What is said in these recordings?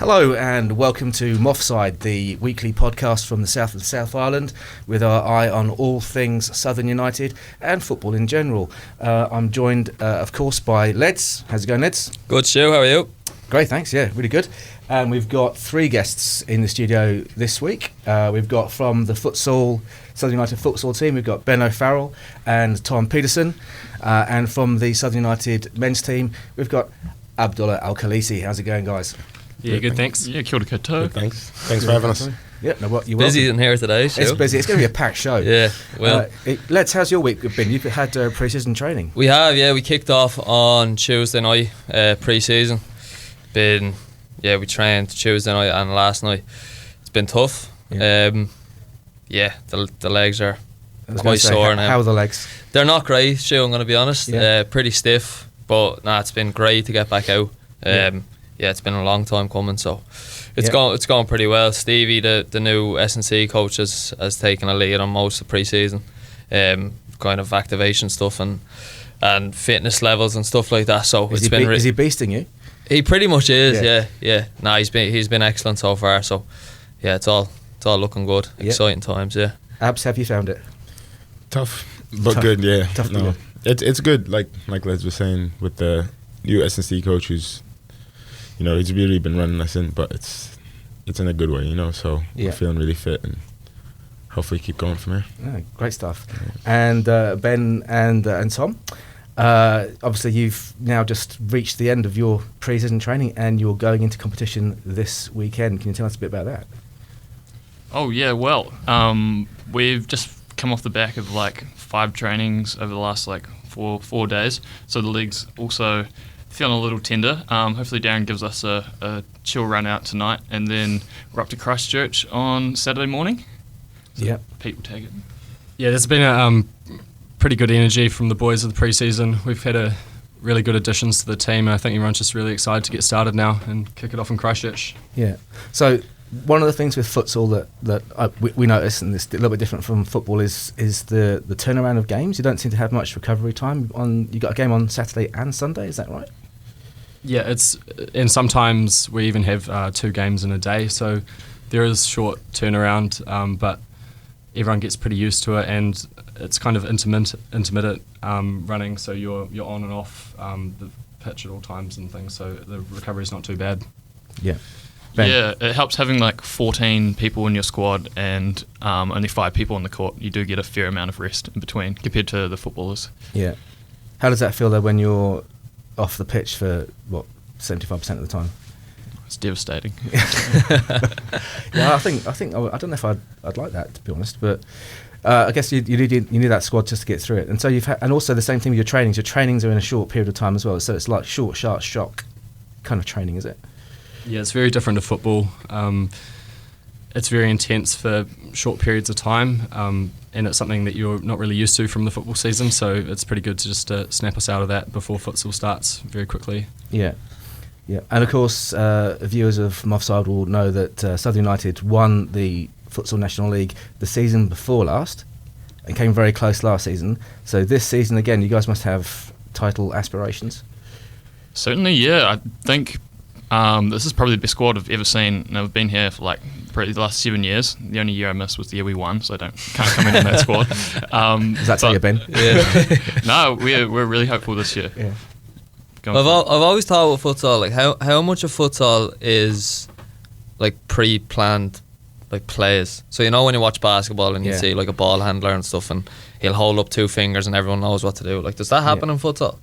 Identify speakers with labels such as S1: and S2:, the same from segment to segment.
S1: Hello and welcome to Moffside, the weekly podcast from the south of the South Island, with our eye on all things Southern United and football in general. I'm joined, of course, by Leds. How's it going, Leds?
S2: Good, Stu. How are you?
S1: Great, thanks. Yeah, really good. And we've got three guests in the studio this week. We've got from the Southern United futsal team, we've got Ben O'Farrell and Tom Petersen. And from the Southern United men's team, we've got Abdullah Al Kalisy. How's it going, guys?
S3: Yeah, good, thanks.
S4: Yeah, kia ora koutou.
S3: Thanks for having us.
S1: Yeah, no, what, you're
S2: Busy
S1: welcome.
S2: in here today, Stu.
S1: It's busy. It's going to be a packed show.
S2: Yeah, well.
S1: Let's. How's your week been? You've had pre-season training.
S2: We have, yeah. We kicked off on Tuesday night, pre-season. We trained Tuesday night and last night. It's been tough.
S1: Yeah,
S2: the legs are quite
S1: say,
S2: sore now.
S1: How are the legs?
S2: They're not great, Stu, I'm going to be honest.
S1: Yeah.
S2: Pretty stiff, but it's been great to get back out. It's been a long time coming, so it's going pretty well. Stevie, the new S&C coach, has taken a lead on most of the pre-season, kind of activation stuff and fitness levels and stuff like that. So
S1: is he beasting you?
S2: He pretty much is, yeah. He's been excellent so far. So yeah, it's all looking good. Exciting times, yeah.
S1: Abs, have you found it?
S3: Tough, but good, yeah.
S1: Tough,
S3: no, it's good. Like Les was saying, with the new S&C coach, who's, he's really been running us in, but it's in a good way, So we're feeling really fit and hopefully keep going from here.
S1: Yeah, great stuff. Yeah. And Ben and Tom, obviously you've now just reached the end of your pre-season training and you're going into competition this weekend. Can you tell us a bit about that?
S4: Oh yeah, well, we've just come off the back of 5 trainings over the last 4 days, so the legs also feeling a little tender. Hopefully Darren gives us a chill run out tonight, and then we're up to Christchurch on Saturday morning. So Pete will take it.
S3: Yeah, there's been a pretty good energy from the boys of the pre-season. We've had a really good additions to the team, and I think everyone's just really excited to get started now and kick it off in Christchurch.
S1: Yeah. So one of the things with futsal that we notice, and it's a little bit different from football, is the turnaround of games. You don't seem to have much recovery time. You got a game on Saturday and Sunday, is that right?
S3: Yeah, and sometimes we even have 2 games in a day, so there is short turnaround, but everyone gets pretty used to it, and it's kind of intermittent running, so you're on and off the pitch at all times and things, so the recovery is not too bad.
S1: Yeah.
S4: Ben. Yeah, it helps having 14 people in your squad and only 5 people on the court. You do get a fair amount of rest in between compared to the footballers.
S1: Yeah. How does that feel though when you're off the pitch for 75% of the time?
S4: It's devastating.
S1: Yeah, I think I don't know if I'd like that, to be honest, but I guess you need that squad just to get through it. And so and also the same thing with your trainings. Your trainings are in a short period of time as well, so it's like short, sharp shock kind of training, is it?
S3: Yeah, it's very different to football. It's very intense for short periods of time, and it's something that you're not really used to from the football season, so it's pretty good to just snap us out of that before futsal starts very quickly. Yeah.
S1: And of course, viewers of Moffside will know that Southern United won the Futsal National League the season before last and came very close last season. So this season, again, you guys must have title aspirations.
S4: Certainly, yeah. I think this is probably the best squad I've ever seen, and I've been here for probably the last 7 years. The only year I missed was the year we won, so I can't come in that squad.
S1: Does that tell you, Ben?
S4: Yeah. No, we're really hopeful this year.
S1: Yeah.
S2: I've always thought with futsal, how much of futsal is pre-planned plays. So when you watch basketball and you see a ball handler and stuff, and he'll hold up 2 fingers and everyone knows what to do. Does that happen in futsal?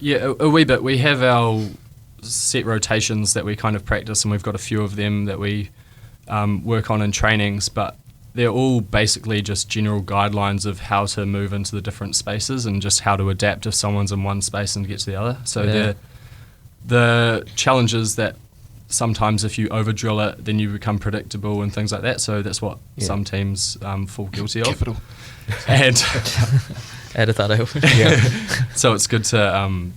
S3: Yeah, a wee bit. We have our set rotations that we kind of practice, and we've got a few of them that we work on in trainings, but they're all basically just general guidelines of how to move into the different spaces and just how to adapt if someone's in one space and get to the other. So the challenge is that sometimes if you over drill it, then you become predictable and things like that. So that's what some teams fall guilty of.
S4: Capital.
S3: And
S2: edit that out.
S1: Yeah.
S3: So it's good to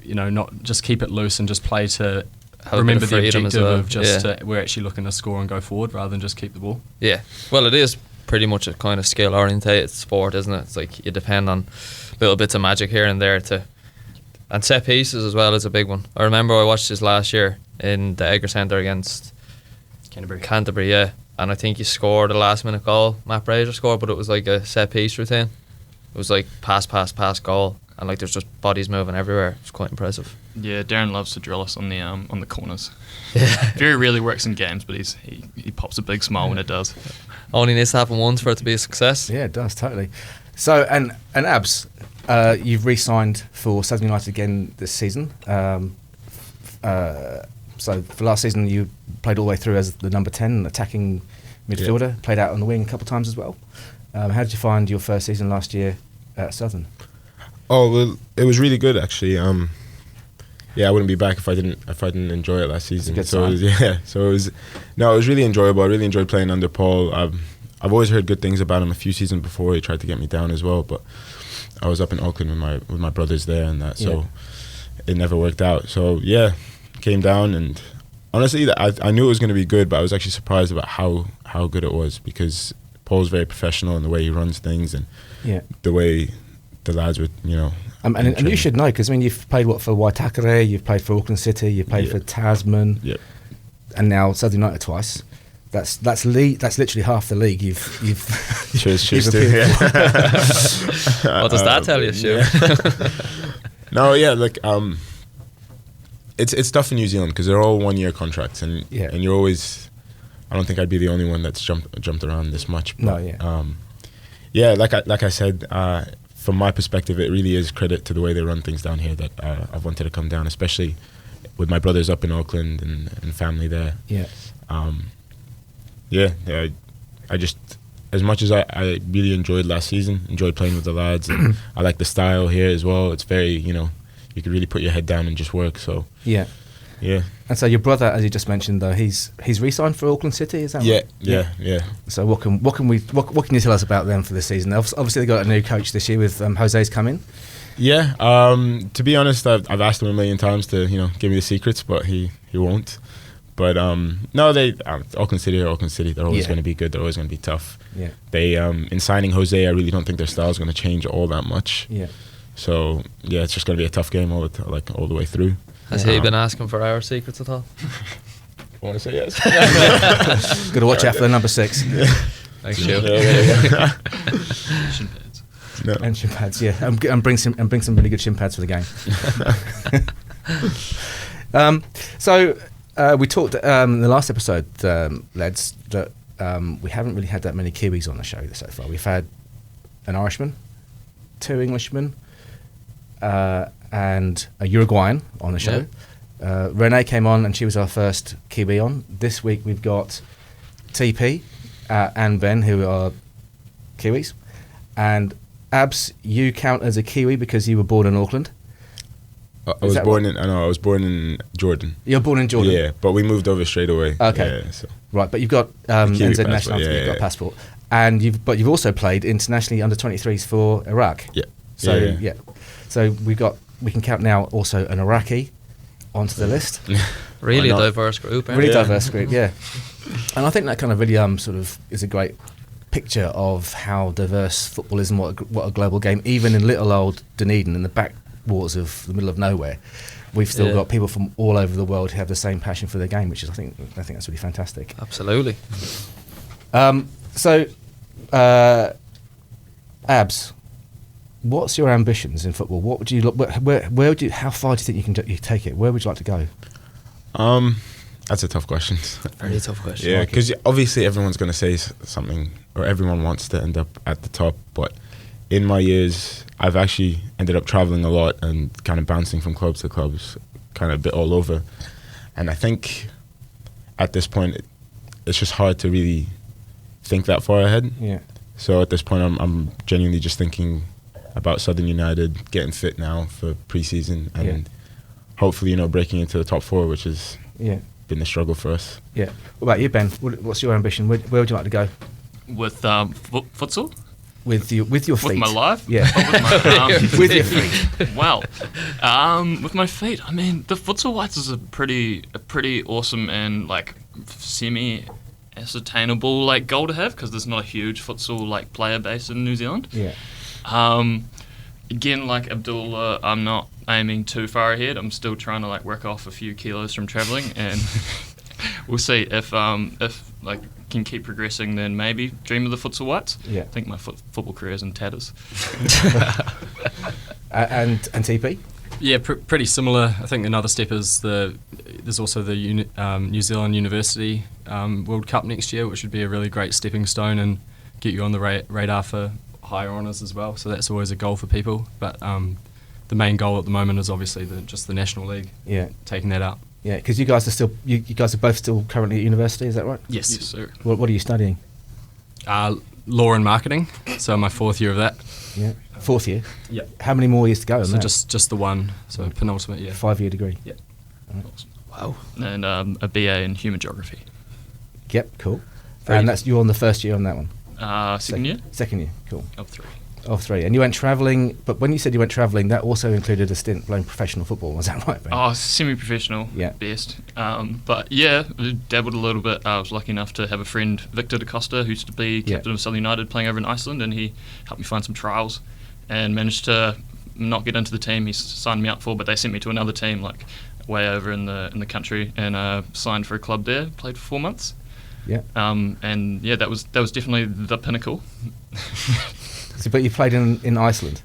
S3: not just keep it loose and just play to remember the objective of just we're actually looking to score and go forward rather than just keep the ball.
S2: Yeah, well, it is pretty much a kind of skill orientated sport, isn't it? It's you depend on little bits of magic here and there to And set pieces as well is a big one. I remember I watched this last year in the Edgar Centre against Canterbury, yeah. And I think he scored a last minute goal. Matt Brazier scored, but it was like a set piece routine. It was like pass, goal, and like there's just bodies moving everywhere. It was quite impressive.
S4: Yeah, Darren loves to drill us on the corners. Very rarely works in games, but he pops a big smile when it does.
S2: Only needs to happen once for it to be a success.
S1: Yeah, it does, totally. So, and Abs, you've re-signed for Southern United again this season. So for last season, you played all the way through as the number 10 attacking midfielder, played out on the wing a couple of times as well. How did you find your first season last year at Southern?
S5: Oh, well, it was really good actually. Yeah, I wouldn't be back if I didn't enjoy it last season. So it was really enjoyable. I really enjoyed playing under Paul. I've always heard good things about him. A few seasons before, he tried to get me down as well, but I was up in Auckland with my brothers there and that, so it never worked out. So yeah, came down, and honestly, I knew it was going to be good, but I was actually surprised about how good it was, because Paul's very professional in the way he runs things and the way the lads would, and
S1: you should know, because I mean, you've played for Waitakere, you've played for Auckland City, you've played for Tasman, and now Southern United twice. That's literally half the league you've
S5: cheers
S1: you've
S5: to,
S2: What does that tell you, Stuart?
S5: No, it's tough in New Zealand because they're all 1 year contracts, and you're always. I don't think I'd be the only one that's jumped around this much. But, like I said, from my perspective, it really is credit to the way they run things down here that I've wanted to come down, especially with my brothers up in Auckland and family there. I just, as much as I really enjoyed last season, enjoyed playing with the lads, and I like the style here as well. It's very, you can really put your head down and just work. So yeah.
S1: And so your brother, as you just mentioned, though, he's re-signed for Auckland City, is that right?
S5: Yeah.
S1: So what can you tell us about them for this season? Obviously they got a new coach this year with Jose's come in.
S5: Yeah. To be honest, I've asked him a million times to give me the secrets, but he won't. But no, they Auckland City are Auckland City. They're always going to be good. They're always going to be tough. Yeah. They in signing Jose, I really don't think their style is going to change all that much. Yeah. So yeah, it's just going to be a tough game all the way through.
S2: Has he been asking for our secrets at all?
S5: I want to say yes.
S1: Got to watch out for the number 6.
S2: Thanks, Joe.
S4: Shin pads.
S1: No. And shin pads, and bring some really good shin pads for the game. So we talked in the last episode, lads, that we haven't really had that many Kiwis on the show so far. We've had an Irishman, 2 Englishmen, and a Uruguayan on the show. Renee came on, and she was our first Kiwi on. This week we've got TP and Ben, who are Kiwis. And Abs, you count as a Kiwi because you were born in Auckland.
S5: I was born in Jordan.
S1: You're born in Jordan?
S5: Yeah, but we moved over straight away.
S1: Okay.
S5: Yeah, so.
S1: Right, but you've got NZ nationality, you've got a passport. And you've also played internationally under 23s for Iraq.
S5: Yeah.
S1: So So we can count now also an Iraqi onto the list.
S2: Really a diverse group.
S1: Really diverse group, yeah. And I think that kind of really sort of is a great picture of how diverse football is and what a global game, even in little old Dunedin, in the backwaters of the middle of nowhere, we've still got people from all over the world who have the same passion for the game, which is I think that's really fantastic.
S2: Absolutely.
S1: Abs, what's your ambitions in football? What would you look? Where would you? How far do you think you take it? Where would you like to go?
S5: That's a tough question.
S2: Very tough question.
S5: Yeah, because obviously everyone's going to say something, or everyone wants to end up at the top. But in my years, I've actually ended up traveling a lot and kind of bouncing from clubs to clubs, kind of a bit all over. And I think at this point, it's just hard to really think that far ahead. Yeah. So at this point, I'm genuinely just thinking about Southern United getting fit now for pre-season and hopefully, breaking into the top 4, which has been the struggle for us. Yeah.
S1: What about you, Ben? What's your ambition? Where would you like to go?
S4: With futsal?
S1: With your feet.
S4: With my life?
S1: Yeah. With your feet.
S4: Well, with my feet, I mean, the futsal whites is a pretty awesome and semi-ascertainable goal to have, because there's not a huge futsal player base in New Zealand. Yeah. Again, like Abdullah, I'm not aiming too far ahead. I'm still trying to like work off a few kilos from travelling, and we'll see if like can keep progressing. Then maybe dream of the futsal whites.
S1: Yeah.
S4: I think my football career is in tatters.
S1: And TP.
S3: Yeah, pretty similar. I think another step is there's also the New Zealand University World Cup next year, which would be a really great stepping stone and get you on the radar for higher honours as well. So that's always a goal for people. But the main goal at the moment is obviously just the National League.
S1: Yeah,
S3: taking that out.
S1: Yeah, because you guys are both still currently at university. Is that right?
S3: Yes,
S4: Yes, sir.
S1: What are you studying?
S3: Law and marketing. So my 4th year of that.
S1: Yeah, 4th year.
S3: Yeah.
S1: How many more years to go? On
S3: So
S1: that?
S3: just the one. So penultimate year.
S1: 5-year degree.
S3: Yeah.
S1: Wow.
S4: And a BA in human geography.
S1: Yep. Cool. And you're on the first year on that one.
S4: Second year
S1: Second year. Cool.
S4: of 3.
S1: Of 3. And you went travelling, but when you said you went travelling, that also included a stint playing professional football. Was that right, Ben?
S4: Oh, semi-professional,
S1: Yeah.
S4: best. But yeah, dabbled a little bit. I was lucky enough to have a friend, Victor Da Costa, who used to be captain of Southern United, playing over in Iceland, and he helped me find some trials and managed to not get into the team he signed me up for, but they sent me to another team, like way over in the country, and signed for a club there. Played for 4 months.
S1: Yeah.
S4: And yeah, that was definitely the pinnacle.
S1: But you played in Iceland.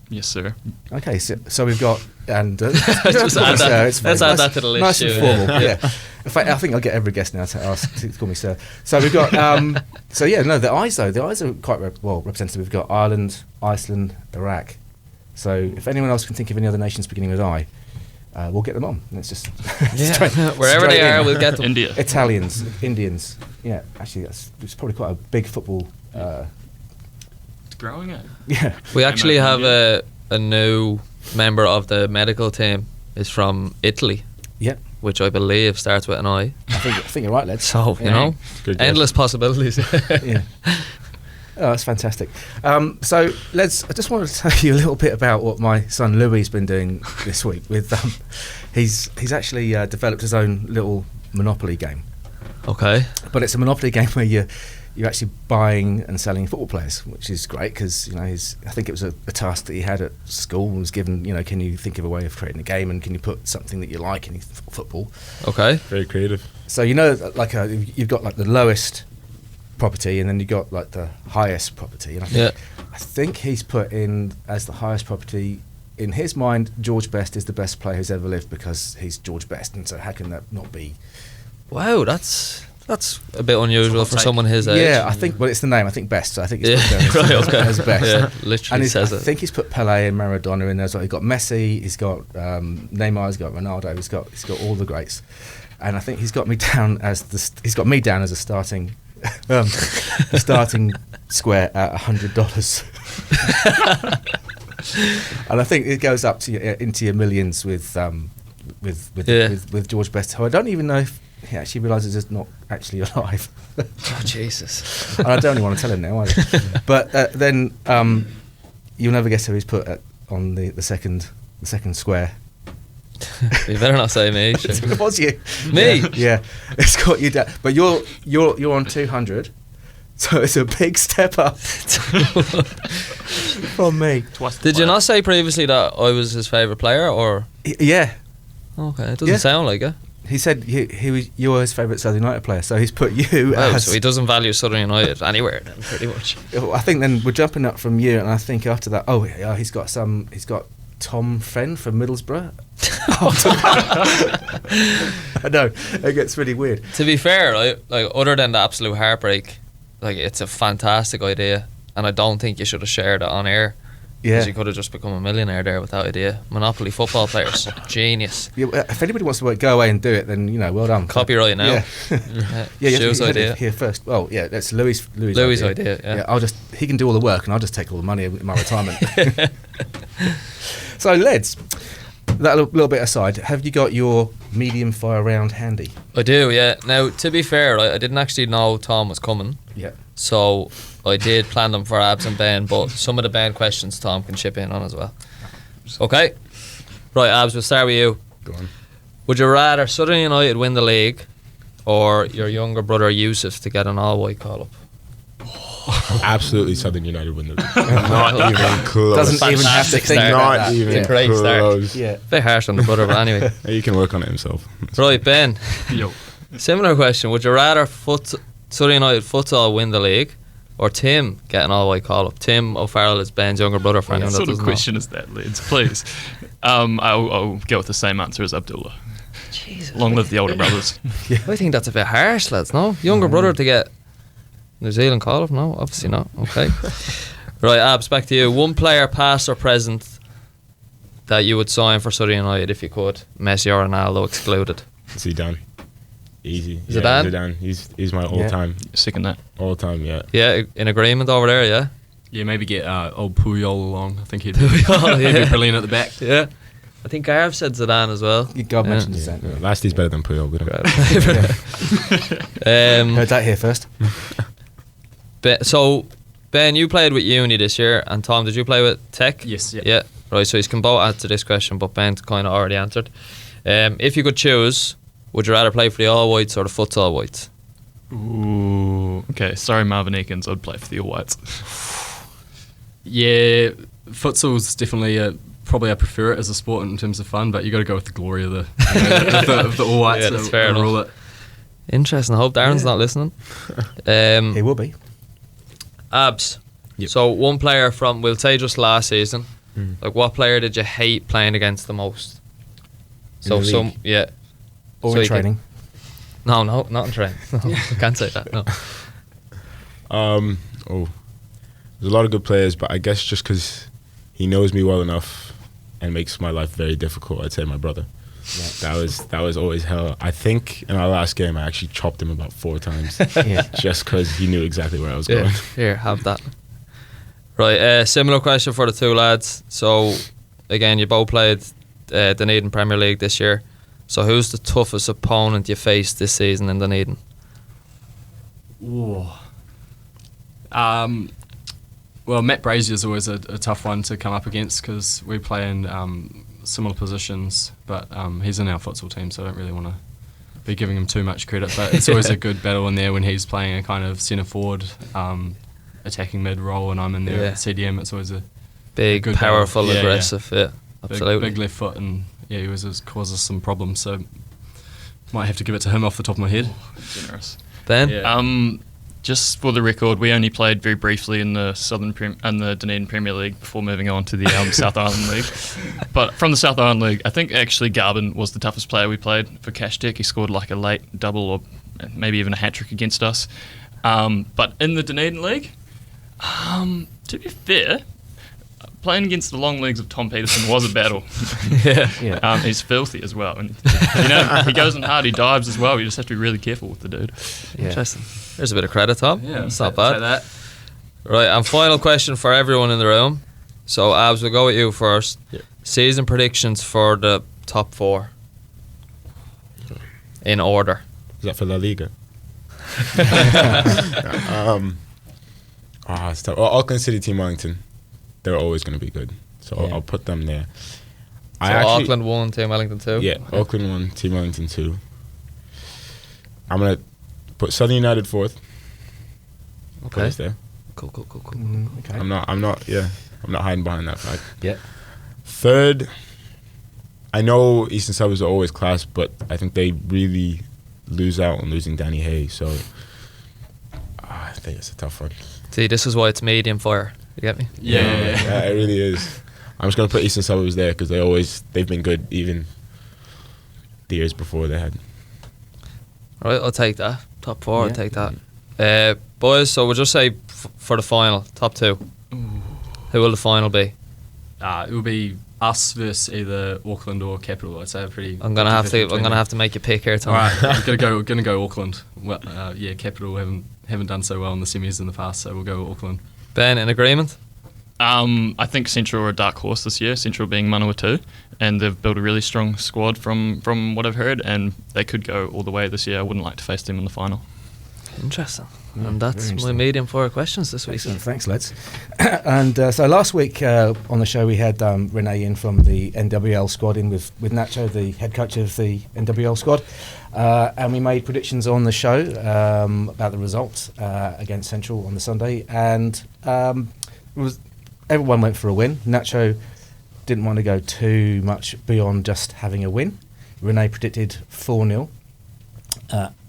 S4: Yes, sir.
S1: Okay, so we've got and
S2: Just add that- let's add that to the list,
S1: Nice and
S2: yeah.
S1: formal. Yeah. In fact, I think I'll get every guest now to ask to call me sir. So we've got the I's though. The I's are quite well representative. We've got Ireland, Iceland, Iraq. So if anyone else can think of any other nations beginning with I, we'll get them on. Let's just
S2: Wherever they are, we'll get them.
S4: India.
S1: Italians, Indians. Yeah, actually, it's probably quite a big football.
S4: It's growing it.
S1: Yeah.
S2: We actually have
S4: Yeah.
S2: a new member of the medical team is from Italy,
S1: Yeah.
S2: which I believe starts with an I.
S1: I think you're right, lads.
S2: So, you
S1: Yeah.
S2: know,
S5: Good guess.
S2: endless possibilities.
S1: Yeah. Oh, that's fantastic. So I just wanted to tell you a little bit about what my son Louis has been doing this week. With he's actually developed his own little Monopoly game,
S2: Okay.
S1: but it's a Monopoly game where you're actually buying and selling football players, which is great because I think it was a task that he had at school and was given. Can you think of a way of creating a game and can you put something that you like in football?
S2: Okay.
S5: Very creative.
S1: So you've got like the lowest property and then you got like the highest property, and I think he's put in as the highest property in his mind George Best is the best player who's ever lived because he's George Best, and so how can that not be?
S2: Wow, that's a bit unusual for someone his age.
S1: Yeah, I think it's the name. I think Best. So I think it's
S2: Yeah,
S1: put
S2: right, okay.
S1: as Best.
S2: Yeah, literally
S1: And
S2: says
S1: I
S2: it.
S1: think he's put Pelé and Maradona in there as well. He's got Messi, he's got Neymar, he's got Ronaldo, he's got all the greats, and I think he's got me down as a starting. The starting square at $100, and I think it goes up to into your millions with George Best, who I don't even know if he actually realises is not actually alive.
S2: Oh, Jesus.
S1: And I don't even want to tell him now either. But then you'll never guess who he's put on the second square.
S2: You better not say me. Sure.
S1: It was you.
S2: Me?
S1: Yeah. It's got you down. But you're on 200, so it's a big step up from me.
S4: Twice the
S2: Did you
S4: player.
S2: not say previously that I was his favourite player, or?
S1: Yeah.
S2: Okay, it doesn't
S1: Yeah.
S2: sound like it.
S1: He said you were his favourite Southern United player, so he's put you
S2: Wow,
S1: as.
S2: so he doesn't value Southern United anywhere then, pretty much.
S1: I think then we're jumping up from you, and I think after that, he's got Tom Fenn from Middlesbrough. I know it gets really weird.
S2: To be fair, like other than the absolute heartbreak, like it's a fantastic idea, and I don't think you should have shared it on air.
S1: Yeah.
S2: Because you could have just become a millionaire there with that idea. Monopoly football players, genius.
S1: Yeah, if anybody wants to go away and do it, then well done.
S2: Copyright now.
S1: Yeah. Yeah,
S2: Stuart's
S1: you heard
S2: idea.
S1: it here first. Well, yeah, that's Louis'
S2: idea. Yeah.
S1: He can do all the work, and I'll just take all the money in my retirement. So, Leds, that little bit aside, have you got your medium fire round handy?
S2: I do, yeah. Now, to be fair, I didn't actually know Tom was coming,
S1: Yeah.
S2: so I did plan them for Abs and Ben, but some of the Ben questions Tom can chip in on as well. Okay? Right, Abs, we'll start with you.
S5: Go on.
S2: Would you rather Southern United win the league or your younger brother Yusuf to get an all-white call-up?
S5: Absolutely, Southern United win the league. Not even close.
S1: Doesn't even have to think about
S5: Not
S1: that.
S5: even
S2: Yeah. Great start.
S5: close.
S1: Yeah.
S2: Bit harsh on the brother, but anyway.
S5: He can work on it himself.
S2: Right, Ben.
S3: Yo.
S2: Similar question. Would you rather Surrey United futsal win the league, or Tim get an all-white call-up? Tim O'Farrell is Ben's younger brother, for
S4: What
S2: anyone that
S4: sort of
S2: doesn't
S4: question is that, Lids? Please. I'll go with the same answer as Abdullah.
S2: know. Jesus.
S4: Long live the older brothers.
S2: I think that's a bit harsh, lads, no? Younger brother to get New Zealand call-up? No, obviously not. Okay. Right, Abs, back to you. One player, past or present, that you would sign for Surrey United if you could. Messi or Ronaldo excluded.
S5: Zidane. Easy.
S2: Zidane?
S5: Zidane. He's my all-time.
S4: Sick in that.
S5: All-time, yeah.
S2: Yeah, in agreement over there, yeah?
S3: Yeah, maybe get old Puyol along. I think he'd
S2: Puyol,
S3: he'd
S2: yeah.
S3: be brilliant at the back.
S2: Yeah. I think Garv said Zidane as well.
S1: God mentioned
S5: Yeah.
S1: Zidane.
S5: Last he's better than Puyol. We don't.
S1: Heard that here first.
S2: So, Ben, you played with Uni this year, and Tom, did you play with Tech?
S3: Yes, yeah.
S2: Yeah. Right, so he's can both answer this question, but Ben kind of already answered. If you could choose, would you rather play for the All Whites or the Futsal Whites?
S4: Ooh. Okay, sorry, Marvin Eakins. I'd play for the All Whites.
S3: Yeah, futsal's definitely probably I prefer it as a sport in terms of fun, but you got to go with the glory of the of the All Whites.
S2: Yeah, that's fair enough.
S3: Rule it.
S2: Interesting. I hope Darren's not listening.
S1: He will be.
S2: Abs.
S3: Yep.
S2: So one player from, we'll say just last season,
S5: Mm.
S2: like what player did you hate playing against the most? So
S5: the
S2: some,
S5: league?
S2: yeah.
S1: Or
S2: So
S1: in
S2: you could-
S1: training.
S2: No, not in training. No, I can't say that. No.
S5: There's a lot of good players, but I guess just because he knows me well enough and makes my life very difficult, I'd say my brother. Yeah. That was always hell. I think in our last game, I actually chopped him about 4 times,
S1: Yeah.
S5: just because he knew exactly where I was
S2: Yeah.
S5: going.
S2: Here, have that. Right. Similar question for the two lads. So again, you both played Dunedin Premier League this year. So who's the toughest opponent you faced this season in Dunedin?
S3: Ooh. Well, Matt Brazier's always a tough one to come up against because we play in similar positions, but he's in our futsal team, so I don't really want to be giving him too much credit. But it's always a good battle in there when he's playing a kind of centre forward, attacking mid role, and I'm in there
S2: Yeah.
S3: at CDM. It's always a
S2: Big,
S3: good
S2: powerful,
S3: battle. Yeah,
S2: aggressive. Yeah, absolutely.
S3: big left foot, and yeah, he always causes some problems. So might have to give it to him off the top of my head.
S4: Generous.
S2: Ben?
S3: Yeah.
S4: Just for the record, we only played very briefly in the the Dunedin Premier League before moving on to the South Island League. But from the South Island League, I think actually Garbin was the toughest player we played for Cash Tech. He scored like a late double or maybe even a hat trick against us. But in the Dunedin League, to be fair, playing against the long legs of Tom Petersen was a battle.
S2: Yeah.
S4: He's filthy as well, and he goes in hard. He dives as well. You just have to be really careful with the dude.
S1: Yeah.
S2: Interesting. There's a bit of credit, Tom.
S3: Yeah,
S2: It's not
S3: take
S2: bad.
S3: that.
S2: Right, and final question for everyone in the room. So, Abs, we'll go with you first.
S3: Yeah.
S2: Season predictions for the top 4 in order.
S5: Is that for La Liga? It's tough. Well, Auckland City, Team Wellington, they're always going to be good. So
S1: Yeah.
S5: I'll put them there.
S2: So, Auckland 1, Team Wellington 2.
S5: Yeah, Auckland 1, Team Wellington 2. I'm going to put Southern United 4th. Put
S2: Okay.
S5: us there.
S2: Cool.
S1: Okay.
S5: I'm not hiding behind that fact.
S1: Yeah.
S5: 3rd, I know Eastern Suburbs are always class, but I think they really lose out on losing Danny Hay. So I think it's a tough one.
S2: See, this is why it's medium fire. You get me?
S3: Yeah.
S5: It really is. I'm just going to put Eastern Suburbs there because they've been good even the years before they had.
S2: All right, I'll take that. Top 4, I'll
S1: Yeah.
S2: take that. Boys, so we'll just say for the final, top 2. Who will the final be?
S3: It will be us versus either Auckland or Capital. I'd say a pretty.
S2: I'm gonna have
S3: 50-50
S2: to. I'm
S3: between
S2: gonna
S3: them.
S2: have to make you pick here, Tom.
S3: All right, I'm gonna go Auckland. Well, yeah, Capital haven't done so well in the semis in the past, so we'll go Auckland.
S2: Ben, in agreement?
S4: I think Central are a dark horse this year, Central being Manawatu, and they've built a really strong squad from what I've heard, and they could go all the way this year. I wouldn't like to face them in the final.
S2: Interesting.
S1: Yeah,
S2: And that's
S1: very
S2: my
S1: interesting.
S2: medium for questions this week.
S1: Excellent, thanks, Leds. And so last week on the show we had Renee in from the NWL squad in with Nacho, the head coach of the NWL squad, and we made predictions on the show about the results against Central on the Sunday, and everyone went for a win. Nacho didn't want to go too much beyond just having a win. Renee predicted 4-0.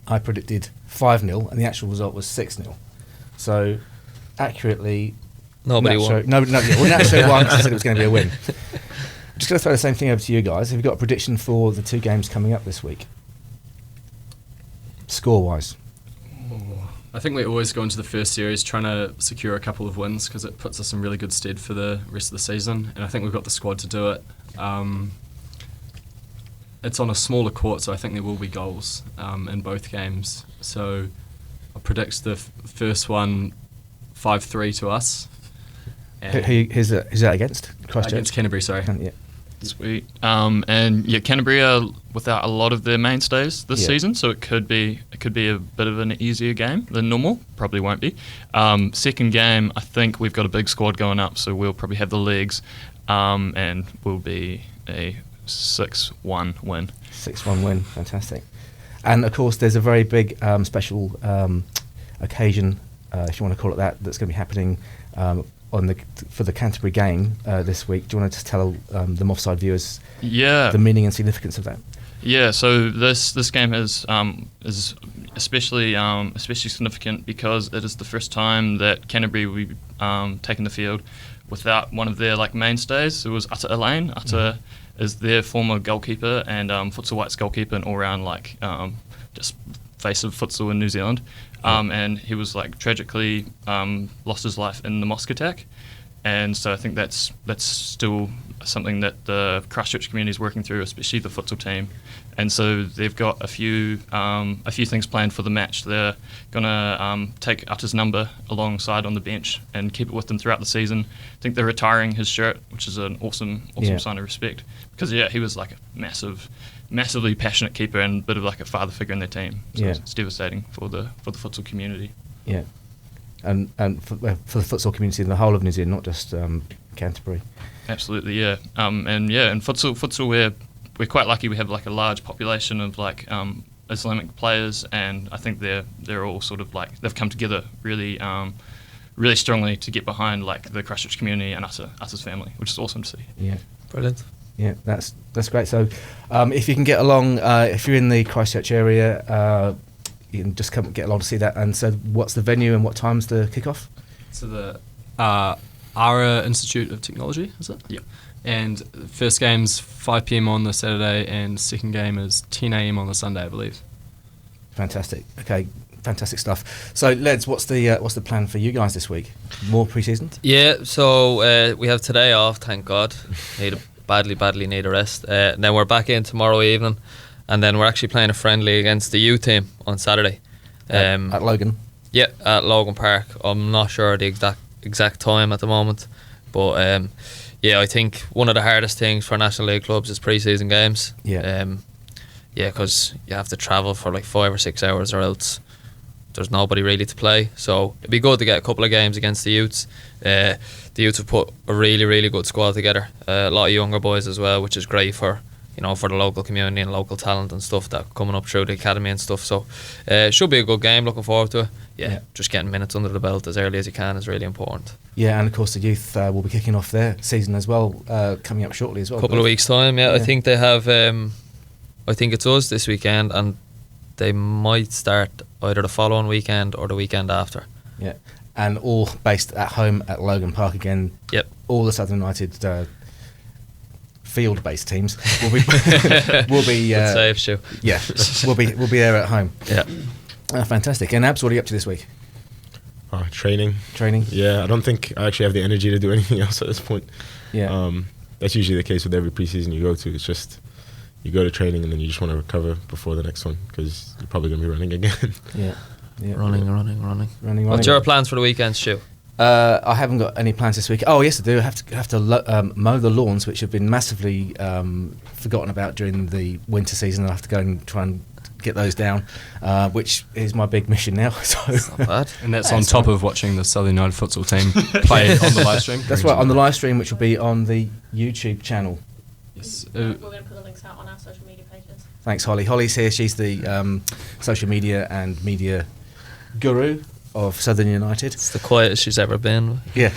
S1: I predicted 5-0, and the actual result was 6-0. So, accurately,
S2: Nobody won.
S1: Nacho won because I said it was going to be a win. Just going to throw the same thing over to you guys. Have you got a prediction for the two games coming up this week? Score-wise.
S3: I think we always go into the first series trying to secure a couple of wins because it puts us in really good stead for the rest of the season, and I think we've got the squad to do it. It's on a smaller court, so I think there will be goals in both games. So I predict the first one 5-3 to us.
S1: Who's that against? Christchurch?
S3: Against Canterbury, sorry.
S1: Yeah.
S4: Sweet. And yeah, Canterbury are without a lot of their mainstays this season, so it could be a bit of an easier game than normal. Probably won't be. Second game, I think we've got a big squad going up, so we'll probably have the legs, and we'll be a 6-1 win.
S1: 6-1 win, fantastic. And of course, there's a very big special occasion, if you want to call it that, that's going to be happening for the Canterbury game this week. Do you want to just tell the Moffside viewers the meaning and significance of that?
S4: Yeah, so this game is especially significant because it is the first time that Canterbury will be taking the field without one of their mainstays. It was Uta Elaine. Uta is their former goalkeeper and Futsal White's goalkeeper and all-round just face of futsal in New Zealand. And he was tragically lost his life in the mosque attack, and so I think that's still something that the Christchurch community is working through, especially the futsal team. And so they've got a few things planned for the match. They're gonna take Utta's number alongside on the bench and keep it with them throughout the season. I think they're retiring his shirt, which is an awesome sign of respect, because he was a massively passionate keeper and a bit of a father figure in their team. So it's devastating for the futsal community.
S1: Yeah, and for the futsal community in the whole of New Zealand, not just Canterbury.
S4: Absolutely, yeah. And futsal we're quite lucky. We have a large population of Islamic players, and I think they're all sort of they've come together really really strongly to get behind the Christchurch community and Utta's family, which is awesome to see.
S1: Yeah,
S2: Brilliant.
S1: Yeah, that's great. So, if you can get along, if you're in the Christchurch area, you can just come get along to see that. And so, what's the venue and what time's the kick-off?
S3: So the ARA Institute of Technology, is it?
S4: Yeah.
S3: And the first game's 5 p.m. on the Saturday, and second game is 10 a.m. on the Sunday, I believe.
S1: Fantastic. Okay, fantastic stuff. So, Leds, what's the plan for you guys this week? More pre-seasons?
S2: Yeah, so we have today off, thank God. Badly need a rest. Then we're back in tomorrow evening, and then we're actually playing a friendly against the youth team on Saturday.
S1: At Logan?
S2: Yeah, at Logan Park. I'm not sure the exact time at the moment, but I think one of the hardest things for National League clubs is pre-season games.
S1: Yeah.
S2: Because you have to travel for 5 or 6 hours, or else there's nobody really to play. So it'd be good to get a couple of games against the youths. The youths have put a really, really good squad together. A lot of younger boys as well, which is great for the local community and local talent and stuff that coming up through the academy and stuff. So it should be a good game. Looking forward to it. Yeah, just getting minutes under the belt as early as you can is really important.
S1: Yeah, and of course the youth will be kicking off their season as well, coming up shortly as well.
S2: Couple of weeks' time. Yeah, I think they have. I think it's us this weekend, and they might start either the following weekend or the weekend after.
S1: Yeah, and all based at home at Logan Park again.
S2: Yep.
S1: All the Southern United field-based teams will be
S2: safe shoe.
S1: Yeah, we'll be there at home.
S2: Yeah.
S1: Fantastic. And Abs, what are you up to this week?
S5: Training. Yeah, I don't think I actually have the energy to do anything else at this point.
S1: Yeah.
S5: That's usually the case with every preseason you go to. It's just you go to training and then you just want to recover before the next one because you're probably going to be running again.
S1: Yeah.
S2: Running. What's your plans for the weekend, Stu?
S1: I haven't got any plans this week. Oh yes, I do. I have to mow the lawns, which have been massively forgotten about during the winter season. I have to go and try and get those down, which is my big mission now. So
S2: Not bad.
S3: And that's on top of watching the Southern United futsal team play on the live stream.
S1: That's right, on the live stream, which will be on the YouTube channel.
S3: Yes.
S6: We're going to put the links out on our social media pages.
S1: Thanks, Holly. Holly's here. She's the social media and media guru of Southern United.
S2: It's the quietest she's ever been.
S1: Yeah.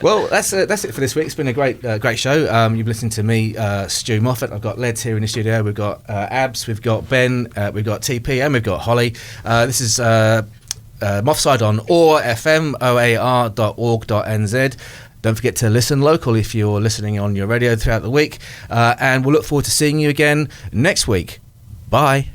S1: Well, that's it for this week. It's been a great show. You've listened to me, Stu Moffatt. I've got Leds here in the studio. We've got Abs. We've got Ben. We've got TP, and we've got Holly. This is Moffside on OAR.FM, oar.org.nz. Don't forget to listen local if you're listening on your radio throughout the week. And we'll look forward to seeing you again next week. Bye.